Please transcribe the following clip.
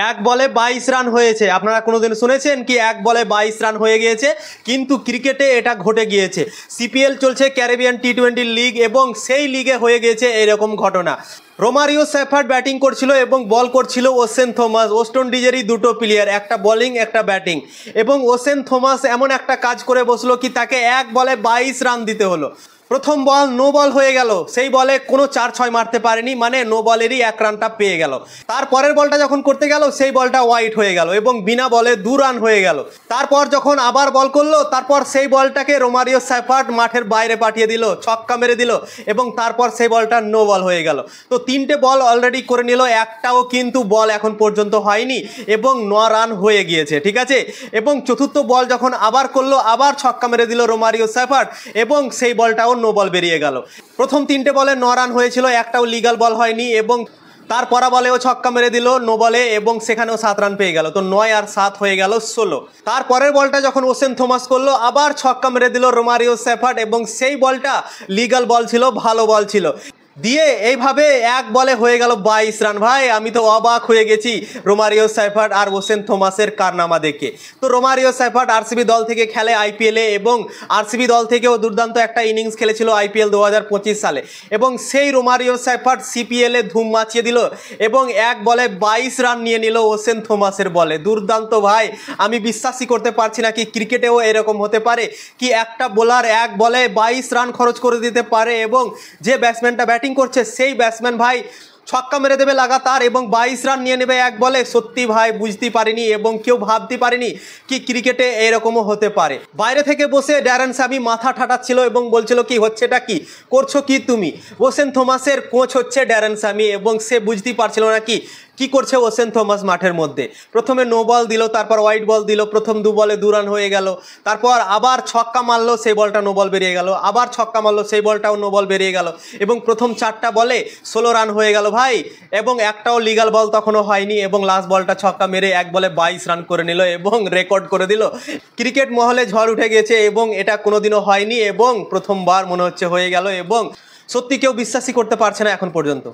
এক বলে 22 রান হয়েছে। আপনারা কোনোদিন শুনেছেন কি এক বলে 22 রান হয়ে গিয়েছে? কিন্তু ক্রিকেটে এটা ঘটে গিয়েছে। সিপিএল চলছে, ক্যারিবিয়ান টি20 লিগ, এবং সেই লিগে হয়ে গিয়েছে এরকম ঘটনা। রোমারিও সেফার্ড ব্যাটিং করছিল এবং বল করছিল ওশেন থমাস। ওয়েস্ট ইন্ডিজেরই দুটো প্লেয়ার, একটা বলিং একটা ব্যাটিং, এবং ওশেন থমাস এমন একটা কাজ করে বসলো কি তাকে এক বলে 22 রান দিতে হলো। প্রথম বল নো বল হয়ে গেল, সেই বলে কোনো 4-6 মারতে পারেনি, মানে নো বলেরই 1 রানটা পেয়ে গেল। তারপরের বলটা যখন করতে গেল সেই বলটা ওয়াইড হয়ে গেল এবং বিনা বলে 2 রান হয়ে গেল। তারপর যখন আবার বল করলো, তারপর সেই বলটাকে রোমারিও সেফার্ড মাঠের বাইরে পাঠিয়ে দিল, ছক্কা মেরে দিল, এবং তারপর সেই বলটা নো বল হয়ে গেল। তো 3টে বল অলরেডি করে নিল, একটাও কিন্তু বল এখন পর্যন্ত হয়নি এবং 9 রান হয়ে গিয়েছে, ঠিক আছে। এবং চতুর্থ বল যখন আবার করলো, আবার ছক্কা মেরে দিল রোমারিও সেফার্ড এবং সেই বলটাও নো বল বেরিয়ে গেল। প্রথম 3টে বলে 9 রান হয়েছিল, একটাও লিগাল বল হয়নি, এবং তার পরা বলেও ছক্কা মেরে দিল নো বলে এবং সেখানেও 7 রান পেয়ে গেল। তো 9 আর 7 হয়ে গেল 16। তারপরের বলটা যখন ওশেন থমাস করলো, আবার ছক্কা মেরে দিল রোমারিও সেফার্ড এবং সেই বলটা লিগাল বল ছিল, ভালো বল ছিল, দিয়ে এইভাবে এক বলে হয়ে গেল 22 রান। ভাই আমি তো অবাক হয়ে গেছি রোমারিও সেফার্ড আর ওশেন থমাসের কারনামা দেখে। তো রোমারিও সেফার্ড আরসিবি দল থেকে খেলে আইপিএলে, এবং আরসিবি দল থেকেও দুর্দান্ত একটা ইনিংস খেলেছিল আইপিএল 2025 সালে, এবং সেই রোমারিও সেফার্ড সিপিএলে ধুম মাচিয়ে দিল এবং এক বলে 22 রান নিয়ে নিল ওশেন থমাসের বলে। দুর্দান্ত ভাই, আমি বিশ্বাসই করতে পারছি না কি ক্রিকেটেও এরকম হতে পারে কি একটা বোলার এক বলে 22 রান খরচ করে দিতে পারে, এবং যে ব্যাটসম্যানটা ব্যাটিং করছে সেই ব্যাটসম্যান ভাই ছক্কা মেরে দেবে লাগাতার এবং 22 রান নিয়ে নেবে এক বলে। সত্যি ভাই বুঝতে পারিনি এবং কেউ ভাবতে পারিনি কি ক্রিকেটে এরকমও হতে পারে। বাইরে থেকে বসে ড্যারেন স্যামি মাথা ঠাটাচ্ছিল এবং বলছিল কি হচ্ছেটা কি, করছো কি তুমি? ওশেন থমাসের কোচ হচ্ছে ড্যারেন স্যামি, এবং সে বুঝতেই পারছিল না কি করছে ওশেন থমাস মাঠের মধ্যে। প্রথমে নো বল দিল, তারপর হোয়াইট বল দিল, প্রথম 2 বলে 2 রান হয়ে গেল, তারপর আবার ছক্কা মারলো, সেই বলটা নো বল বেরিয়ে গেল, আবার ছক্কা মারলো, সেই বলটাও নো বল বেরিয়ে গেল, এবং প্রথম 4টা বলে 16 রান হয়ে গেল ভাই, এবং একটাও লিগাল বল তখনও হয়নি, এবং লাস্ট বলটা ছক্কা মেরে এক বলে 22 রান করে নিল এবং রেকর্ড করে দিল। ক্রিকেট মহলে ঝড় উঠে গেছে এবং এটা কোনোদিনও হয়নি, এবং প্রথমবার মনে হচ্ছে হয়ে গেল, এবং সত্যি কেউ বিশ্বাসই করতে পারছে না এখন পর্যন্ত।